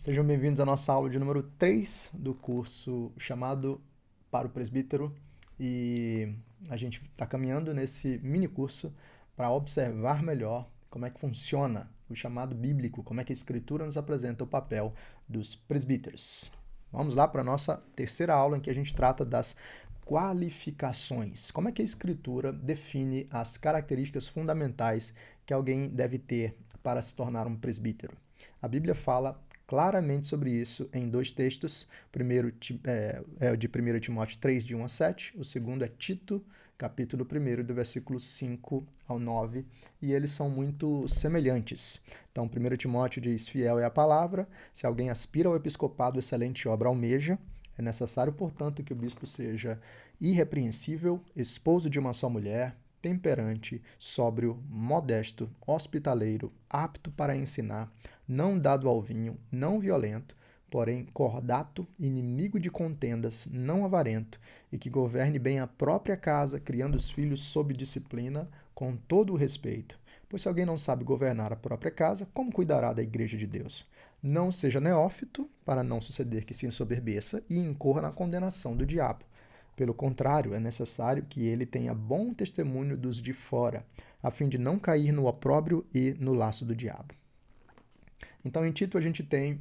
Sejam bem-vindos à nossa aula de número 3 do curso chamado Para o Presbítero. E a gente está caminhando nesse mini curso para observar melhor como é que funciona o chamado bíblico, como é que a Escritura nos apresenta o papel dos presbíteros. Vamos lá para a nossa terceira aula, em que a gente trata das qualificações. Como é que a Escritura define as características fundamentais que alguém deve ter para se tornar um presbítero? A Bíblia fala claramente sobre isso em dois textos. O primeiro é o de 1 Timóteo 3, de 1 a 7. O segundo é Tito, capítulo 1, do versículo 5 ao 9. E eles são muito semelhantes. Então, 1 Timóteo diz: fiel é a palavra, se alguém aspira ao episcopado, excelente obra almeja. É necessário, portanto, que o bispo seja irrepreensível, esposo de uma só mulher, temperante, sóbrio, modesto, hospitaleiro, apto para ensinar, não dado ao vinho, não violento, porém cordato, inimigo de contendas, não avarento, e que governe bem a própria casa, criando os filhos sob disciplina, com todo o respeito. Pois se alguém não sabe governar a própria casa, como cuidará da igreja de Deus? Não seja neófito, para não suceder que se ensoberbeça e incorra na condenação do diabo. Pelo contrário, é necessário que ele tenha bom testemunho dos de fora, a fim de não cair no opróbrio e no laço do diabo. Então, em Tito, a gente tem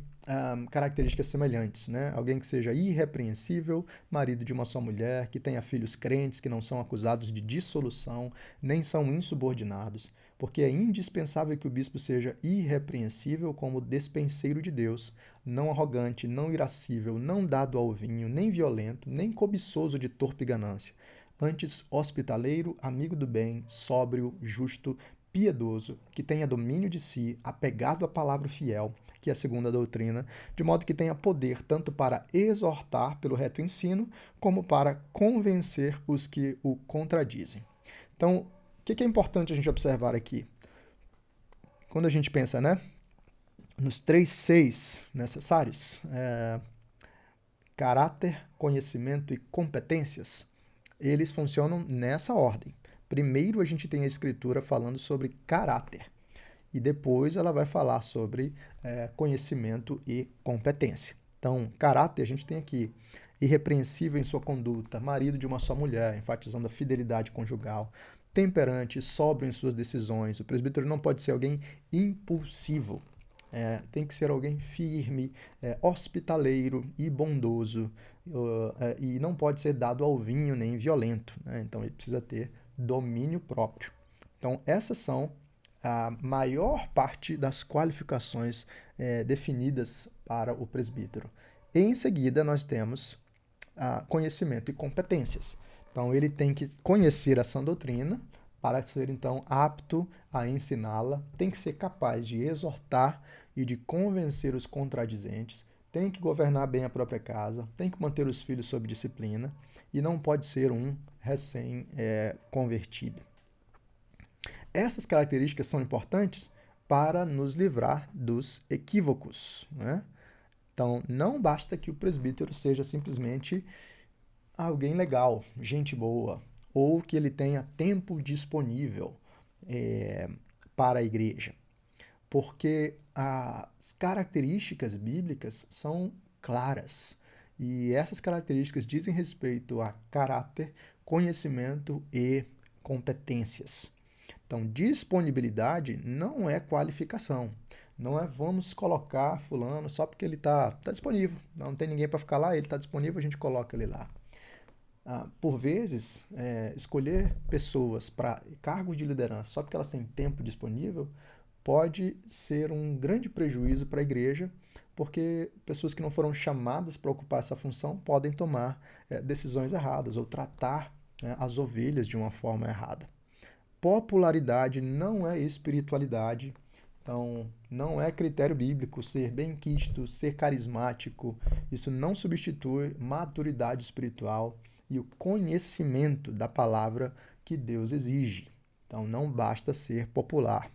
características semelhantes, né? Alguém que seja irrepreensível, marido de uma só mulher, que tenha filhos crentes, que não são acusados de dissolução, nem são insubordinados, porque é indispensável que o bispo seja irrepreensível como despenseiro de Deus, não arrogante, não irascível, não dado ao vinho, nem violento, nem cobiçoso de torpe ganância, antes hospitaleiro, amigo do bem, sóbrio, justo, piedoso, que tenha domínio de si, apegado à palavra fiel, que é a segunda doutrina, de modo que tenha poder tanto para exortar pelo reto ensino, como para convencer os que o contradizem. Então, o que é importante a gente observar aqui? Quando a gente pensa, né, nos 3 Cs necessários, caráter, conhecimento e competências, eles funcionam nessa ordem. Primeiro a gente tem a Escritura falando sobre caráter, e depois ela vai falar sobre conhecimento e competência. Então, caráter, a gente tem aqui irrepreensível em sua conduta, marido de uma só mulher, enfatizando a fidelidade conjugal, temperante, sóbrio em suas decisões. O presbítero não pode ser alguém impulsivo, tem que ser alguém firme, hospitaleiro e bondoso, e não pode ser dado ao vinho nem violento, né? Então ele precisa ter domínio próprio. Então essas são a maior parte das qualificações definidas para o presbítero. E em seguida nós temos conhecimento e competências. Então ele tem que conhecer a sã doutrina para ser então apto a ensiná-la, tem que ser capaz de exortar e de convencer os contradizentes, tem que governar bem a própria casa, tem que manter os filhos sob disciplina e não pode ser um recém-convertido. Essas características são importantes para nos livrar dos equívocos, né? Então, não basta que o presbítero seja simplesmente alguém legal, gente boa, ou que ele tenha tempo disponível para a igreja, porque as características bíblicas são claras, e essas características dizem respeito a caráter, conhecimento e competências. Então, disponibilidade não é qualificação. Não é vamos colocar fulano só porque ele está disponível. Não tem ninguém para ficar lá, ele está disponível, a gente coloca ele lá. Por vezes, escolher pessoas para cargos de liderança só porque elas têm tempo disponível pode ser um grande prejuízo para a igreja, porque pessoas que não foram chamadas para ocupar essa função podem tomar decisões erradas ou tratar as ovelhas de uma forma errada. Popularidade não é espiritualidade, então não é critério bíblico ser benquisto, ser carismático. Isso não substitui maturidade espiritual e o conhecimento da palavra que Deus exige. Então não basta ser popular.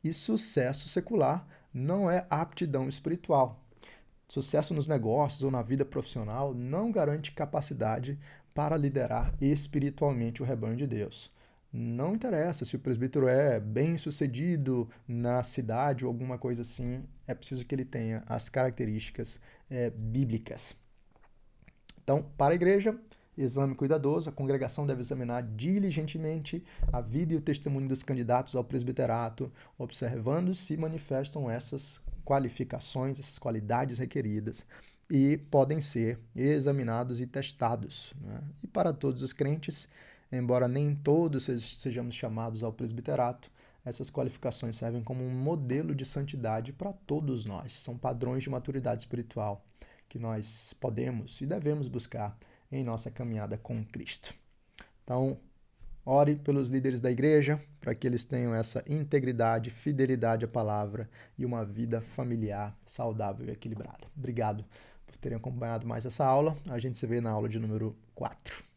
E sucesso secular não é aptidão espiritual. Sucesso nos negócios ou na vida profissional não garante capacidade para liderar espiritualmente o rebanho de Deus. Não interessa se o presbítero é bem-sucedido na cidade ou alguma coisa assim, é preciso que ele tenha as características bíblicas. Então, para a igreja, exame cuidadoso, a congregação deve examinar diligentemente a vida e o testemunho dos candidatos ao presbiterato, observando se manifestam essas qualificações, essas qualidades requeridas, e podem ser examinados e testados. Né? E para todos os crentes, embora nem todos sejamos chamados ao presbiterato, essas qualificações servem como um modelo de santidade para todos nós, são padrões de maturidade espiritual que nós podemos e devemos buscar em nossa caminhada com Cristo. Então, ore pelos líderes da igreja para que eles tenham essa integridade, fidelidade à palavra e uma vida familiar saudável e equilibrada. Obrigado por terem acompanhado mais essa aula. A gente se vê na aula de número 4.